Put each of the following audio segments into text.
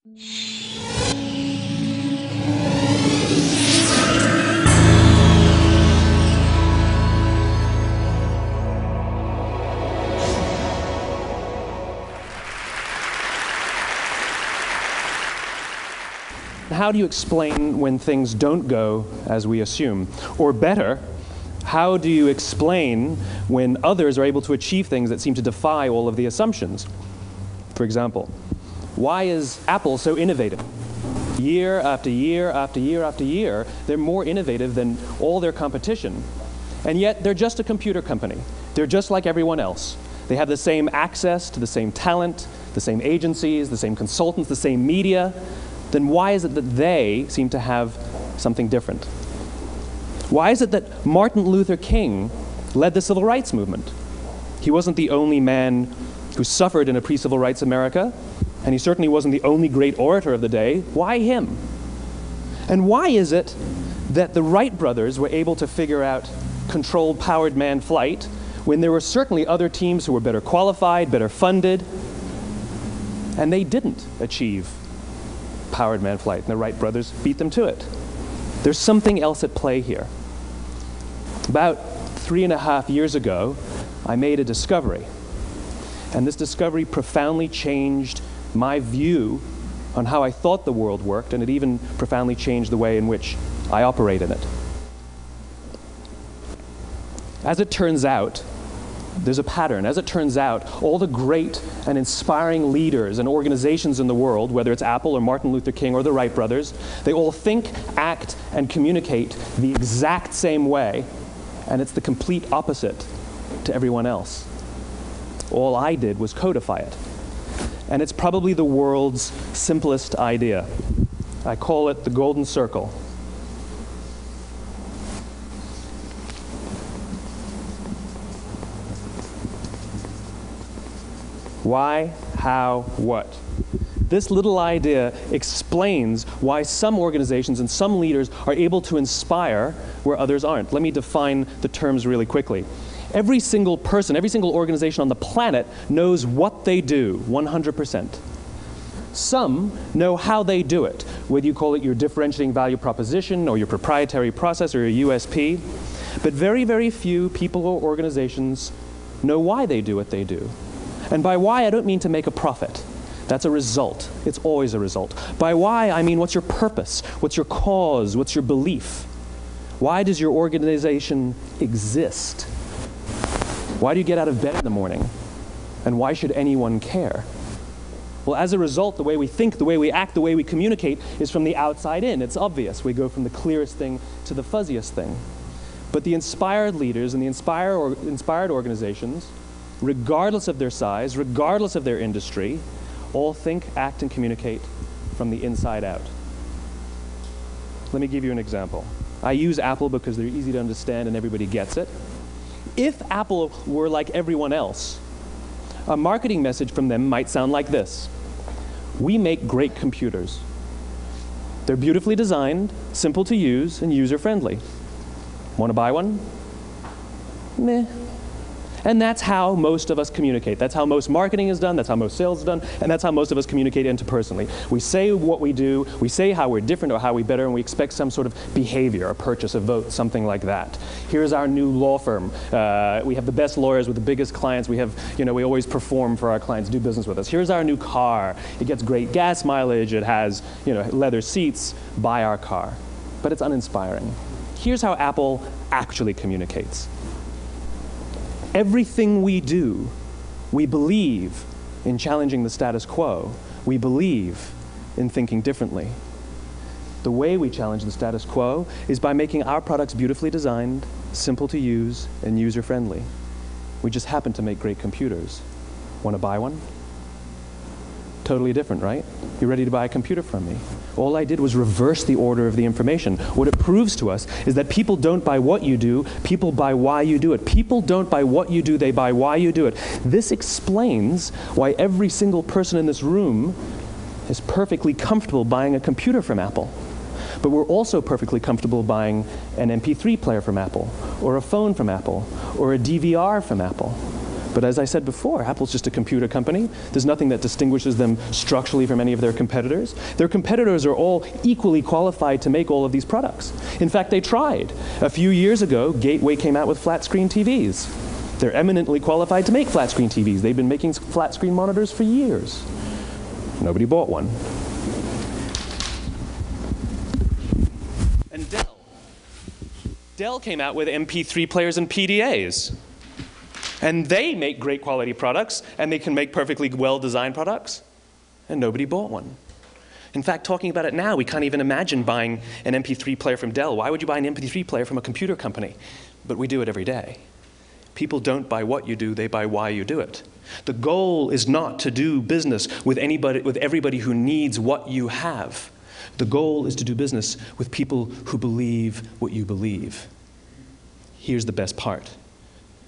How do you explain when things don't go as we assume? Or better, how do you explain when others are able to achieve things that seem to defy all of the assumptions? For example, why is Apple so innovative? Year after year after year after year, they're more innovative than all their competition. And yet, they're just a computer company. They're just like everyone else. They have the same access to the same talent, the same agencies, the same consultants, the same media. Then why is it that they seem to have something different? Why is it that Martin Luther King led the civil rights movement? He wasn't the only man who suffered in a pre-civil rights America, and he certainly wasn't the only great orator of the day. Why him? And why is it that the Wright brothers were able to figure out controlled powered manned flight when there were certainly other teams who were better qualified, better funded, and they didn't achieve powered manned flight, and the Wright brothers beat them to it? There's something else at play here. About 3.5 years ago, I made a discovery, and this discovery profoundly changed my view on how I thought the world worked, and it even profoundly changed the way in which I operate in it. As it turns out, there's a pattern. As it turns out, all the great and inspiring leaders and organizations in the world, whether it's Apple or Martin Luther King or the Wright brothers, they all think, act, and communicate the exact same way, and it's the complete opposite to everyone else. All I did was codify it. And it's probably the world's simplest idea. I call it the golden circle. Why, how, what? This little idea explains why some organizations and some leaders are able to inspire where others aren't. Let me define the terms really quickly. Every single person, every single organization on the planet knows what they do, 100%. Some know how they do it, whether you call it your differentiating value proposition or your proprietary process or your USP. But very, very few people or organizations know why they do what they do. And by why, I don't mean to make a profit. That's a result. It's always a result. By why, I mean what's your purpose? What's your cause? What's your belief? Why does your organization exist? Why do you get out of bed in the morning? And why should anyone care? Well, as a result, the way we think, the way we act, the way we communicate is from the outside in. It's obvious. We go from the clearest thing to the fuzziest thing. But the inspired leaders and the inspired organizations, regardless of their size, regardless of their industry, all think, act, and communicate from the inside out. Let me give you an example. I use Apple because they're easy to understand and everybody gets it. If Apple were like everyone else, a marketing message from them might sound like this. We make great computers. They're beautifully designed, simple to use, and user-friendly. Want to buy one? Meh. And that's how most of us communicate. That's how most marketing is done, that's how most sales is done, and that's how most of us communicate interpersonally. We say what we do, we say how we're different or how we better, and we expect some sort of behavior, a purchase, a vote, something like that. Here's our new law firm. We have the best lawyers with the biggest clients. We have, we always perform for our clients, do business with us. Here's our new car. It gets great gas mileage. It has, leather seats. Buy our car. But it's uninspiring. Here's how Apple actually communicates. Everything we do, we believe in challenging the status quo. We believe in thinking differently. The way we challenge the status quo is by making our products beautifully designed, simple to use, and user-friendly. We just happen to make great computers. Want to buy one? Totally different, right? You're ready to buy a computer from me. All I did was reverse the order of the information. What it proves to us is that people don't buy what you do, people buy why you do it. People don't buy what you do, they buy why you do it. This explains why every single person in this room is perfectly comfortable buying a computer from Apple. But we're also perfectly comfortable buying an MP3 player from Apple, or a phone from Apple, or a DVR from Apple. But as I said before, Apple's just a computer company. There's nothing that distinguishes them structurally from any of their competitors. Their competitors are all equally qualified to make all of these products. In fact, they tried. A few years ago, Gateway came out with flat-screen TVs. They're eminently qualified to make flat-screen TVs. They've been making flat-screen monitors for years. Nobody bought one. And Dell came out with MP3 players and PDAs. And they make great quality products, and they can make perfectly well-designed products, and nobody bought one. In fact, talking about it now, we can't even imagine buying an MP3 player from Dell. Why would you buy an MP3 player from a computer company? But we do it every day. People don't buy what you do, they buy why you do it. The goal is not to do business with everybody who needs what you have. The goal is to do business with people who believe what you believe. Here's the best part.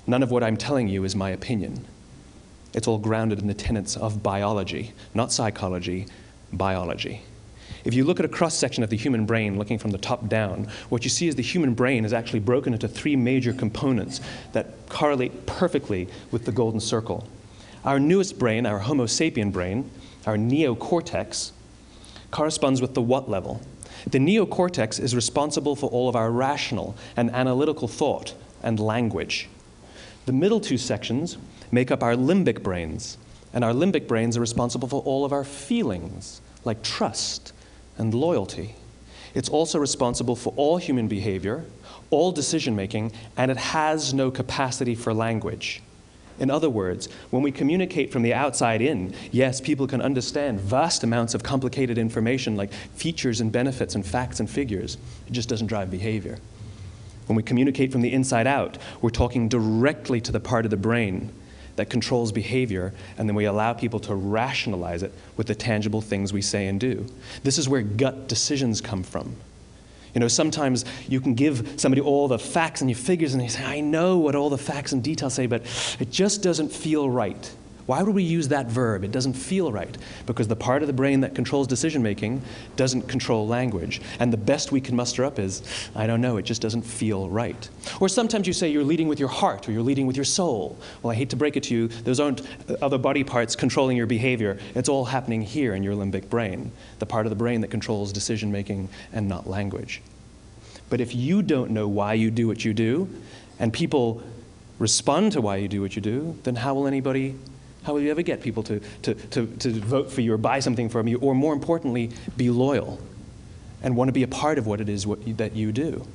None of what I'm telling you is my opinion. It's all grounded in the tenets of biology, not psychology, biology. If you look at a cross-section of the human brain, looking from the top down, what you see is the human brain is actually broken into three major components that correlate perfectly with the golden circle. Our newest brain, our Homo sapien brain, our neocortex, corresponds with the what level. The neocortex is responsible for all of our rational and analytical thought and language. The middle two sections make up our limbic brains, and our limbic brains are responsible for all of our feelings, like trust and loyalty. It's also responsible for all human behavior, all decision-making, and it has no capacity for language. In other words, when we communicate from the outside in, yes, people can understand vast amounts of complicated information like features and benefits and facts and figures. It just doesn't drive behavior. When we communicate from the inside out, we're talking directly to the part of the brain that controls behavior, and then we allow people to rationalize it with the tangible things we say and do. This is where gut decisions come from. You know, sometimes you can give somebody all the facts and your figures, and they say, I know what all the facts and details say, but it just doesn't feel right. Why would we use that verb? It doesn't feel right. Because the part of the brain that controls decision-making doesn't control language. And the best we can muster up is, I don't know, it just doesn't feel right. Or sometimes you say you're leading with your heart or you're leading with your soul. Well, I hate to break it to you, those aren't other body parts controlling your behavior. It's all happening here in your limbic brain, the part of the brain that controls decision-making and not language. But if you don't know why you do what you do, and people respond to why you do what you do, then how will you ever get people to vote for you or buy something from you, or more importantly, be loyal and want to be a part of what it is that you do?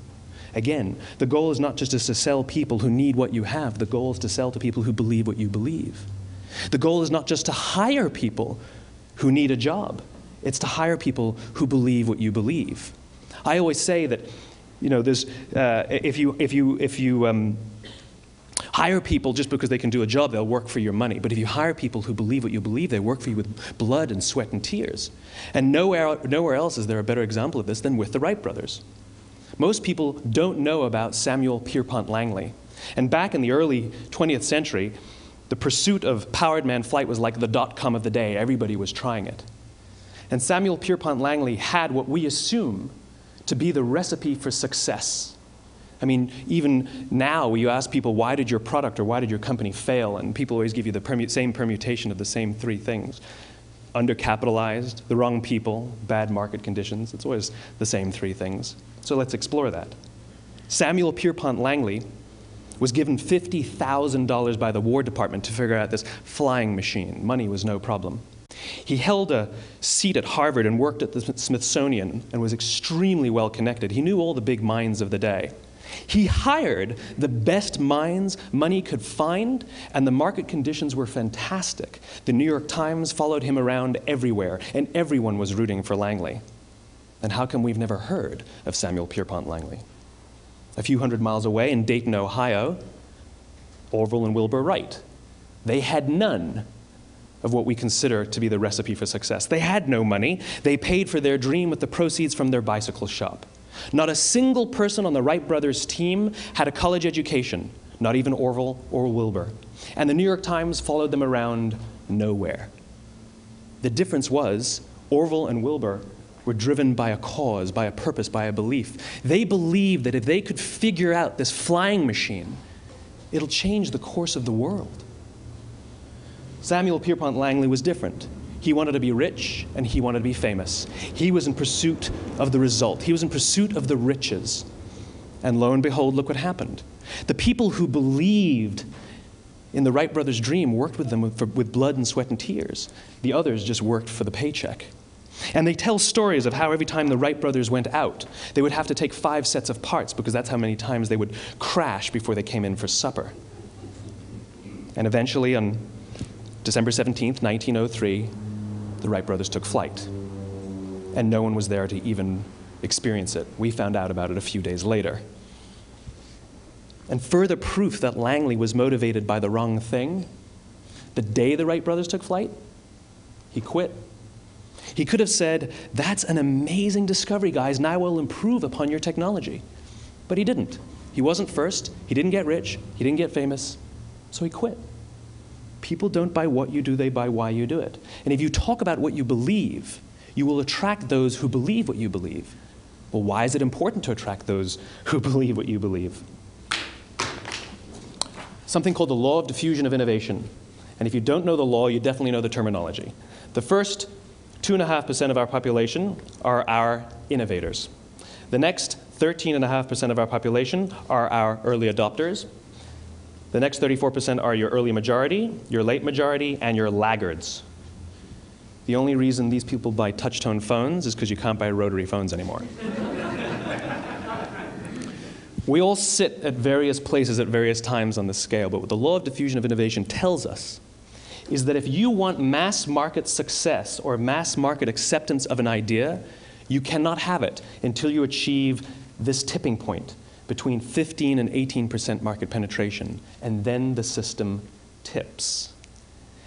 Again, the goal is not just to sell people who need what you have. The goal is to sell to people who believe what you believe. The goal is not just to hire people who need a job. It's to hire people who believe what you believe. I always say that, you know, if you hire people just because they can do a job, they'll work for your money. But if you hire people who believe what you believe, they work for you with blood and sweat and tears. And nowhere else is there a better example of this than with the Wright brothers. Most people don't know about Samuel Pierpont Langley. And back in the early 20th century, the pursuit of powered man flight was like the dot-com of the day. Everybody was trying it. And Samuel Pierpont Langley had what we assume to be the recipe for success. I mean, even now, you ask people, why did your product or why did your company fail? And people always give you the same permutation of the same three things. Undercapitalized, the wrong people, bad market conditions. It's always the same three things. So let's explore that. Samuel Pierpont Langley was given $50,000 by the War Department to figure out this flying machine. Money was no problem. He held a seat at Harvard and worked at the Smithsonian and was extremely well connected. He knew all the big minds of the day. He hired the best minds money could find, and the market conditions were fantastic. The New York Times followed him around everywhere, and everyone was rooting for Langley. And how come we've never heard of Samuel Pierpont Langley? A few hundred miles away in Dayton, Ohio, Orville and Wilbur Wright. They had none of what we consider to be the recipe for success. They had no money. They paid for their dream with the proceeds from their bicycle shop. Not a single person on the Wright brothers' team had a college education, not even Orville or Wilbur. And the New York Times followed them around nowhere. The difference was Orville and Wilbur were driven by a cause, by a purpose, by a belief. They believed that if they could figure out this flying machine, it'll change the course of the world. Samuel Pierpont Langley was different. He wanted to be rich, and he wanted to be famous. He was in pursuit of the result. He was in pursuit of the riches. And lo and behold, look what happened. The people who believed in the Wright brothers' dream worked with them with blood and sweat and tears. The others just worked for the paycheck. And they tell stories of how every time the Wright brothers went out, they would have to take 5 sets of parts because that's how many times they would crash before they came in for supper. And eventually, on December 17th, 1903, the Wright brothers took flight. And no one was there to even experience it. We found out about it a few days later. And further proof that Langley was motivated by the wrong thing, the day the Wright brothers took flight, he quit. He could have said, "That's an amazing discovery, guys, and I will improve upon your technology." But he didn't. He wasn't first. He didn't get rich. He didn't get famous. So he quit. People don't buy what you do, they buy why you do it. And if you talk about what you believe, you will attract those who believe what you believe. Well, why is it important to attract those who believe what you believe? Something called the law of diffusion of innovation. And if you don't know the law, you definitely know the terminology. The first 2.5% of our population are our innovators. The next 13.5% of our population are our early adopters. The next 34% are your early majority, your late majority, and your laggards. The only reason these people buy touch-tone phones is because you can't buy rotary phones anymore. We all sit at various places at various times on the scale, but what the law of diffusion of innovation tells us is that if you want mass market success or mass market acceptance of an idea, you cannot have it until you achieve this tipping point between 15 and 18% market penetration, and then the system tips.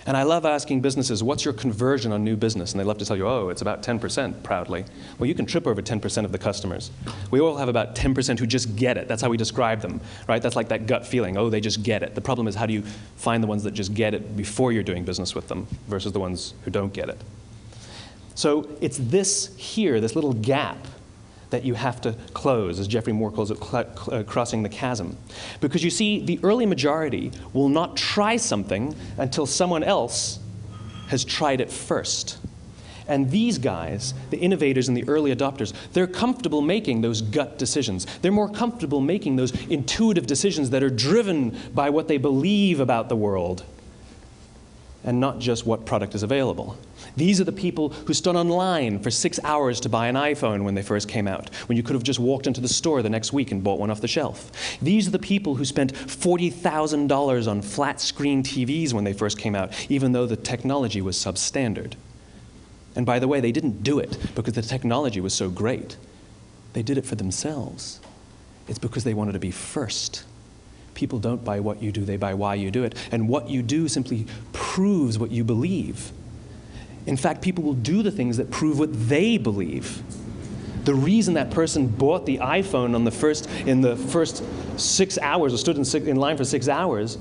And I love asking businesses, what's your conversion on new business? And they love to tell you, oh, it's about 10%, proudly. Well, you can trip over 10% of the customers. We all have about 10% who just get it. That's how we describe them, right? That's like that gut feeling, oh, they just get it. The problem is, how do you find the ones that just get it before you're doing business with them versus the ones who don't get it? So it's this here, this little gap, that you have to close, as Jeffrey Moore calls it, crossing the chasm. Because you see, the early majority will not try something until someone else has tried it first. And these guys, the innovators and the early adopters, they're comfortable making those gut decisions. They're more comfortable making those intuitive decisions that are driven by what they believe about the world and not just what product is available. These are the people who stood online for 6 hours to buy an iPhone when they first came out, when you could have just walked into the store the next week and bought one off the shelf. These are the people who spent $40,000 on flat-screen TVs when they first came out, even though the technology was substandard. And by the way, they didn't do it because the technology was so great. They did it for themselves. It's because they wanted to be first. People don't buy what you do, they buy why you do it. And what you do simply proves what you believe. In fact, people will do the things that prove what they believe. The reason that person bought the iPhone in the first 6 hours, or stood in line for 6 hours,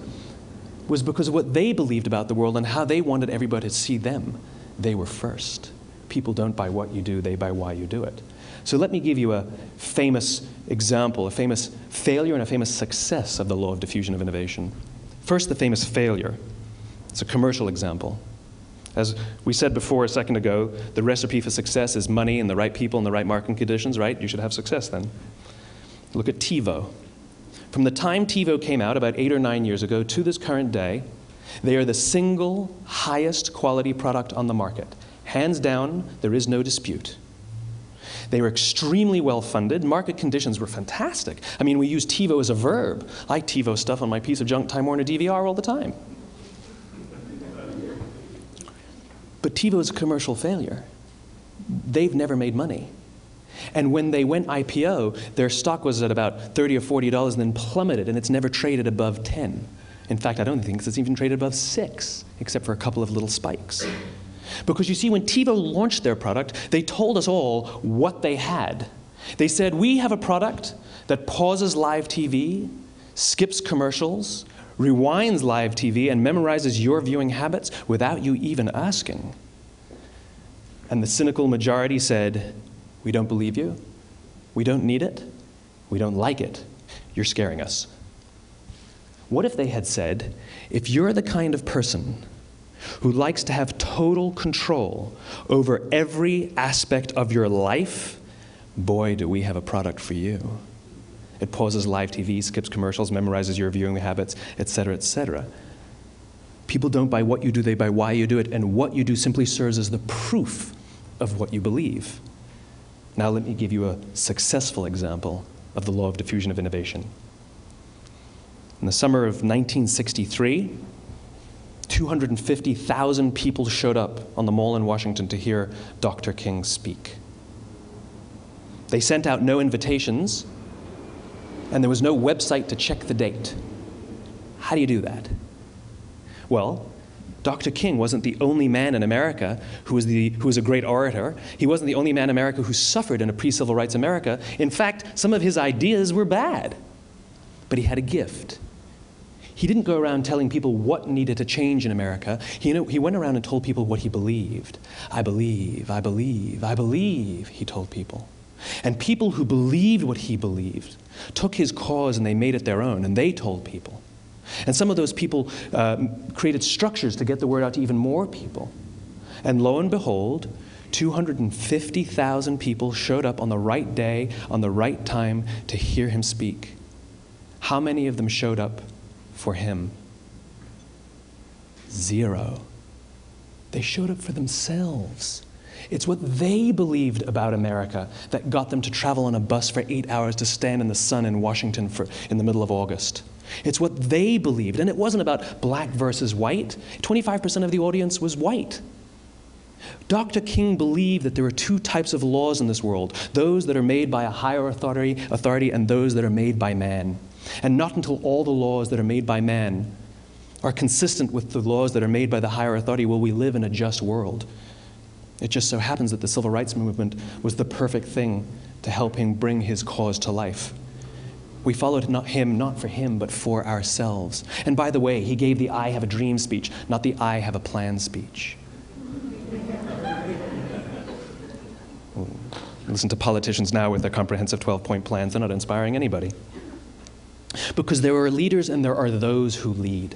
was because of what they believed about the world and how they wanted everybody to see them. They were first. People don't buy what you do, they buy why you do it. So let me give you a famous example, a famous failure and a famous success of the law of diffusion of innovation. First, the famous failure. It's a commercial example. As we said before a second ago, the recipe for success is money and the right people and the right marketing conditions, right? You should have success then. Look at Tivo. From the time Tivo came out about 8 or 9 years ago to this current day, they are the single highest quality product on the market. Hands down, there is no dispute. They were extremely well-funded. Market conditions were fantastic. I mean, we use TiVo as a verb. I TiVo stuff on my piece of junk Time Warner DVR all the time. But TiVo is a commercial failure. They've never made money. And when they went IPO, their stock was at about $30 or $40 and then plummeted, and it's never traded above 10. In fact, I don't think it's even traded above 6, except for a couple of little spikes. Because you see, when TiVo launched their product, they told us all what they had. They said, we have a product that pauses live TV, skips commercials, rewinds live TV, and memorizes your viewing habits without you even asking. And the cynical majority said, we don't believe you, we don't need it, we don't like it, you're scaring us. What if they had said, if you're the kind of person who likes to have total control over every aspect of your life, boy, do we have a product for you. It pauses live TV, skips commercials, memorizes your viewing habits, etc., etc. People don't buy what you do, they buy why you do it, and what you do simply serves as the proof of what you believe. Now let me give you a successful example of the law of diffusion of innovation. In the summer of 1963, 250,000 people showed up on the Mall in Washington to hear Dr. King speak. They sent out no invitations, and there was no website to check the date. How do you do that? Well, Dr. King wasn't the only man in America who was a great orator. He wasn't the only man in America who suffered in a pre-civil rights America. In fact, some of his ideas were bad. But he had a gift. He didn't go around telling people what needed to change in America. He went around and told people what he believed. I believe, I believe, I believe, he told people. And people who believed what he believed took his cause and they made it their own, and they told people. And some of those people created structures to get the word out to even more people. And lo and behold, 250,000 people showed up on the right day, on the right time to hear him speak. How many of them showed up for him? 0. They showed up for themselves. It's what they believed about America that got them to travel on a bus for 8 hours to stand in the sun in Washington in the middle of August. It's what they believed, and it wasn't about black versus white. 25% of the audience was white. Dr. King believed that there are two types of laws in this world, those that are made by a higher authority and those that are made by man. And not until all the laws that are made by man are consistent with the laws that are made by the higher authority will we live in a just world. It just so happens that the civil rights movement was the perfect thing to help him bring his cause to life. We followed him not for him, but for ourselves. And by the way, he gave the I have a dream speech, not the I have a plan speech. Listen to politicians now with their comprehensive 12-point plans. They're not inspiring anybody. Because there are leaders and there are those who lead.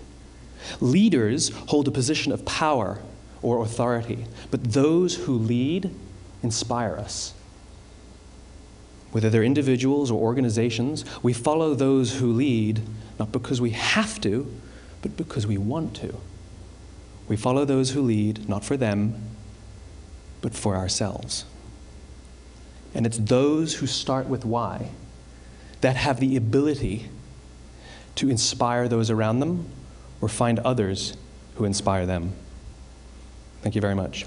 Leaders hold a position of power or authority, but those who lead inspire us. Whether they're individuals or organizations, we follow those who lead, not because we have to, but because we want to. We follow those who lead, not for them, but for ourselves. And it's those who start with why that have the ability to inspire those around them or find others who inspire them. Thank you very much.